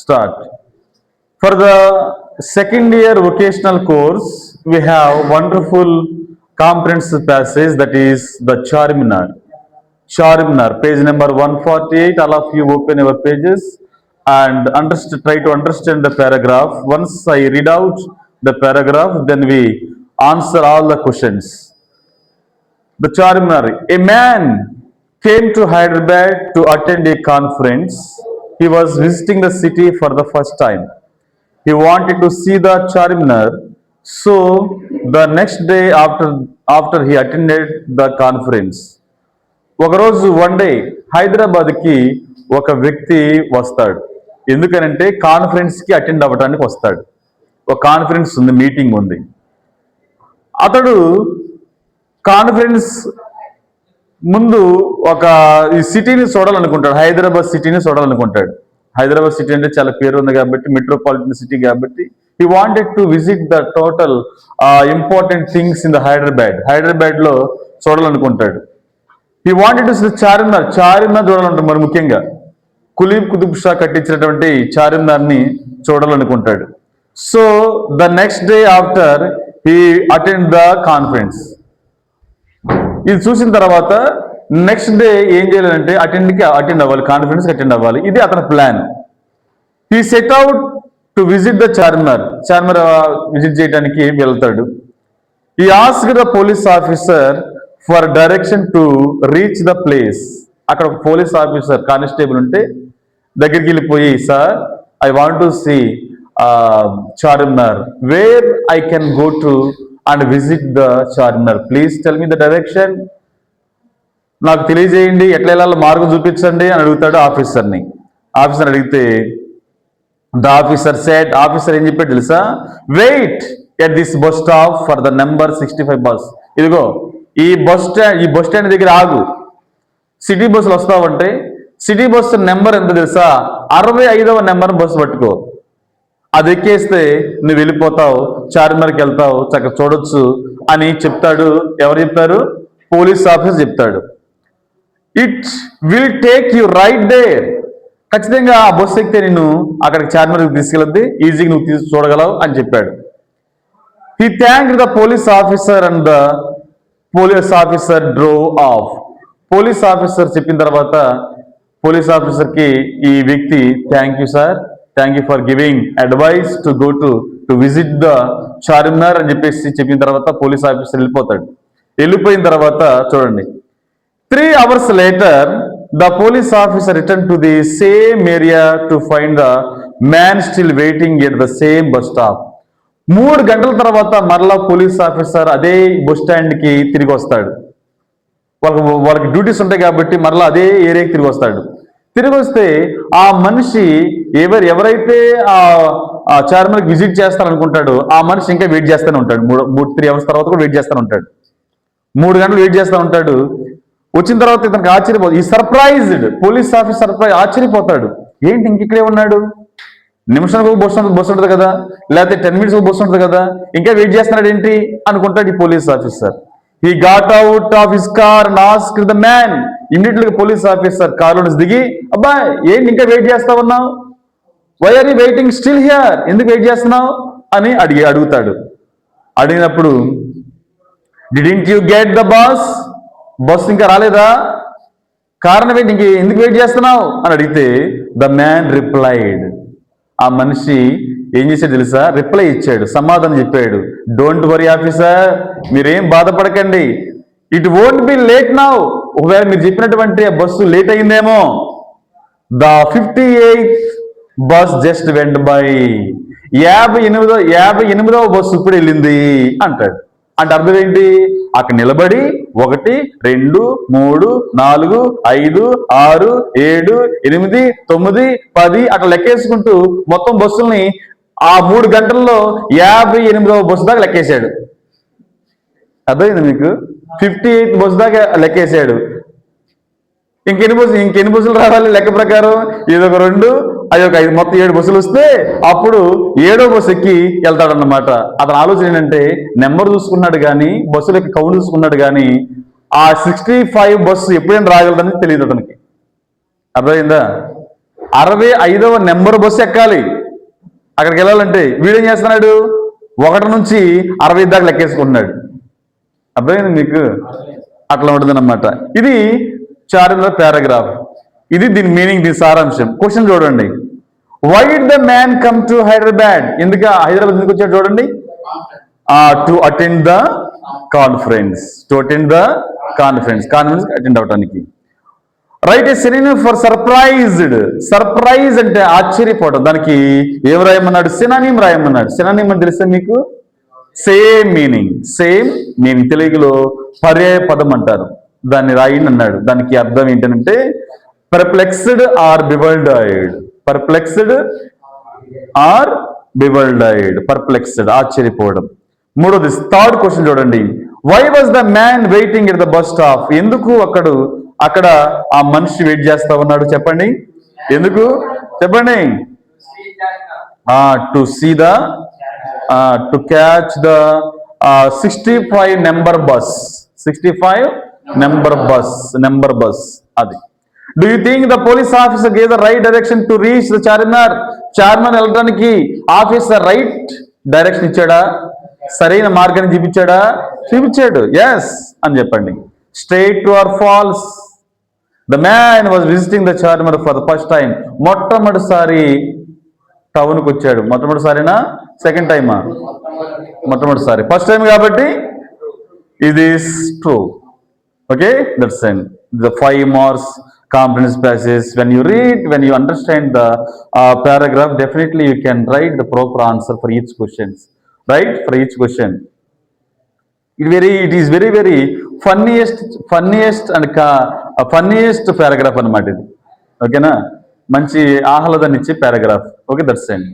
Start. For the second year vocational course, we have wonderful comprehensive passage, that is the Charminar. Charminar, page number 148. All of you open your pages and try to understand the paragraph. Once I read out the paragraph, then we answer all the questions. The Charminar. A man came to Hyderabad to attend a conference. He was visiting the city for the first time. He wanted to see the Charminar. So the next day after he attended the conference, ఒకరోజు one day హైదరాబాద్కి ఒక వ్యక్తి వస్తాడు. ఎందుకనంటే కాన్ఫరెన్స్కి attend అవ్వడానికి వస్తాడు. ఒక conference ఉంది, మీటింగ్ ఉంది. అతడు కాన్ఫరెన్స్ ముందు ఒక ఈ సిటీని చూడాలనుకుంటాడు, హైదరాబాద్ సిటీని చూడాలనుకుంటాడు. హైదరాబాద్ సిటీ అంటే చాలా పేరు ఉంది కాబట్టి, మెట్రోపాలిటన్ సిటీ కాబట్టి, he wanted to visit the total important things in the హైదరాబాద్లో చూడాలనుకుంటాడు. He wanted to see Charminar చూడాలంటారు. మరి ముఖ్యంగా కుతుబ్ షా కట్టించినటువంటి చార్మినార్ని చూడాలనుకుంటాడు. So the next day after he attend the conference. ఇది చూసిన తర్వాత నెక్స్ట్ డే ఏం చేయాలంటే అటెండ్ అవ్వాలి, కాన్ఫరెన్స్కి అటెండ్ అవ్వాలి. ఇది అతని plan. He set out to visit the Charminar visit చేయడానికి వెళ్తాడు. He asked the police officer for direction to reach the place. అక్కడ ఒక పోలీస్ ఆఫీసర్ కానిస్టేబుల్ ఉంటే దగ్గరికి వెళ్ళిపోయి, sir I want to see Charminar, where I can go to and visit the Charminar, please tell me the direction, నాకు తెలియజేయండి, ఎట్లా వెళ్ళాలో మార్గం చూపించండి అని అడుగుతాడు ఆఫీసర్ని. ఆఫీసర్ అడిగితే ఆఫీసర్ ఏం చెప్పాడు తెలుసా? Wait at this bus stop for the number 65 bus. ఇదిగో ఈ బస్ స్టాండ్ దగ్గర ఆగు. సిటీ బస్సులు వస్తావంటే సిటీ బస్సు నెంబర్ ఎంత తెలుసా? 65వ నెంబర్ బస్సు పట్టుకో, అది ఎక్కేస్తే నువ్వు వెళ్ళిపోతావు, చార్మినార్కి వెళ్తావు, చక్కగా చూడొచ్చు అని చెప్తాడు. ఎవరు చెప్తారు? పోలీస్ ఆఫీసర్ చెప్తాడు. It will take you right there. ఖచ్చితంగా ఆ బస్సు ఎక్కితే నిన్ను అక్కడికి చార్మినార్కి తీసుకెళ్తే ఈజీగా నువ్వు చూడగలవు అని చెప్పాడు. He thanked the police officer and the police officer drove of. Police officer చెప్పిన తర్వాత పోలీస్ ఆఫీసర్కి ఈ వ్యక్తి thank you sir, thank you for giving advice to go to visit the Charminar అని చెప్పిన తర్వాత పోలీస్ ఆఫీసర్ వెళ్ళిపోతాడు. వెళ్ళిపోయిన తర్వాత చూడండి, 3 hours later the police officer returned to the same area to find the man still waiting at the same bus stop. 3 గంటల తర్వాత మరలా పోలీస్ ఆఫీసర్ అదే బస్ స్టాండ్కి తిరిగి వస్తాడు. వాళ్ళకి డ్యూటీస్ ఉంటాయి కాబట్టి మరలా అదే ఏరియాకి తిరిగి వస్తాడు. తిరిగి వస్తే ఆ మనిషి ఎవరైతే ఆ చార్మినార్కి విజిట్ చేస్తాననుకుంటాడో ఆ మనిషి ఇంకా వెయిట్ చేస్తూనే ఉంటాడు. 3 hours తర్వాత కూడా వెయిట్ చేస్తూనే ఉంటాడు. 3 గంటలు వెయిట్ చేస్తూ ఉంటాడు. వచ్చిన తర్వాత ఇతనికి ఆశ్చర్యపోతాడు. ఈ సర్ప్రైజ్డ్ పోలీస్ ఆఫీసర్ ఆశ్చర్యపోతాడు. ఏంటి ఇంక ఇక్కడే ఉన్నాడు? నిమిషానికి బస్సు ఉంటుంది కదా, లేకపోతే 10 minutes బస్సు ఉంటుంది కదా, ఇంకా వెయిట్ చేస్తున్నాడు ఏంటి అనుకుంటాడు ఈ police officer. He got out of his car and asked the man. ఇమ్మీడియట్గా పోలీస్ ఆఫీసర్ కారులో నుంచి దిగి, అబ్బాయి ఏంటి ఇంకా వెయిట్ చేస్తా ఉన్నావు, why are you waiting still here, ఎందుకు వెయిట్ చేస్తున్నావు అని అడుగుతాడు. అడిగినప్పుడు didn't you get the bus ఇంకా రాలేదా, కారణం ఏంటి, ఎందుకు వెయిట్ చేస్తున్నావు అని అడిగితే ద మ్యాన్ రిప్లైడ్. ఆ మనిషి ఏం చేశాడు తెలుసా? రిప్లై ఇచ్చాడు, సమాధానం చెప్పాడు. డోంట్ వరీ ఆఫీసర్, మీరేం బాధపడకండి, it won't be late now. ఒకవేళ మీరు చెప్పినటువంటి బస్సు లేట్ అయిందేమో, the 58th bus just went by. 58వ బస్సు ఇప్పుడు వెళ్ళింది అంటాడు. అంటే అర్థం ఏంటి? అక్కడ నిలబడి 1 2 3 4 5 6 7 8 9 10 అట్లా లెక్కేసుకుంటూ మొత్తం బస్సుల్ని ఆ 3 గంటల్లో 58వ బస్సు దాకా లెక్కేశాడు. అర్థమైంది మీకు? 58th బస్సు దాకా లెక్కేశాడు. ఇంకెన్ని బస్సులు రావాలి లెక్క ప్రకారం? ఇదొక 2, అదొక 5, మొత్తం 7 బస్సులు వస్తే అప్పుడు 7వ బస్సు ఎక్కి వెళ్తాడన్నమాట. అతని ఆలోచన ఏంటంటే నెంబర్ చూసుకున్నాడు కానీ, బస్సుల యొక్క కౌంట్ చూసుకున్నాడు కానీ ఆ 65 బస్సు ఎప్పుడైనా రాగలదని తెలియదు అతనికి. అర్థమైందా? 65వ నెంబర్ బస్సు ఎక్కాలి అక్కడికి వెళ్ళాలంటే. వీడేం చేస్తున్నాడు 1 నుంచి 65 దాకా లెక్కేసుకుంటున్నాడు. అర్థమైంది మీకు? అట్లా ఉంటుందన్నమాట. ఇది చార్మినార్ పారాగ్రాఫ్. ఇది దీని మీనింగ్, దీని సారాంశం. క్వశ్చన్ చూడండి. Why did the man come to Hyderabad? ఎందుకు హైదరాబాద్ ఎందుకు వచ్చాడు చూడండి. To attend the conference. Conference attend అవడానికి. Write a synonym for surprised. Surprise అంటే ఆశ్చర్యపోవడం. దానికి ఏం రాయమన్నాడు? సినోనిమ్ రాయమన్నాడు. సినోనిమ్ అని తెలిస్తే మీకు సేమ్ మీనింగ్ తెలుగులో పర్యాయ పదం అంటారు. దాన్ని రాయండి అన్నాడు. దానికి అర్థం ఏంటంటే పర్ప్లెక్స్డ్ ఆర్ బివల్డర్డ్. పర్ప్లెక్స్డ్ ఆశ్చర్యపోవడం. మూడోది థర్డ్ క్వశ్చన్ చూడండి. Why was the man waiting at the bus stop? ఎందుకు అక్కడ ఆ మనిషి వెయిట్ చేస్తా ఉన్నాడు? చెప్పండి. ఎందుకు చెప్పండి. To see the to catch the 65 number bus. 65 number bus అది. Do you think the police officer gave the right direction to reach the Charminar? Charminar వెళ్ళడానికి ఆఫీసర్ రైట్ డైరెక్షన్ ఇచ్చాడా? సరైన మార్గాన్ని చూపించాడు. ఎస్ అని చెప్పండి. State true or false? The man was visiting the Charminar for the first time. మొట్టమొదటిసారి టౌన్కి వచ్చాడు. మొట్టమొదటిసారినా సెకండ్ టైమా? మొట్టమొదటిసారి. ఫస్ట్ టైం కాబట్టి ఇది true. Okay, that's and the 5 marks comprehensive passage. When you understand the paragraph, definitely you can write the proper answer for each question. Right? For each question. It is very very funniest and funniest paragraph అన్నమాట ఇది. ఓకేనా? మంచి ఆహ్లాదాన్ని ఇచ్చే paragraph. Okay, that's and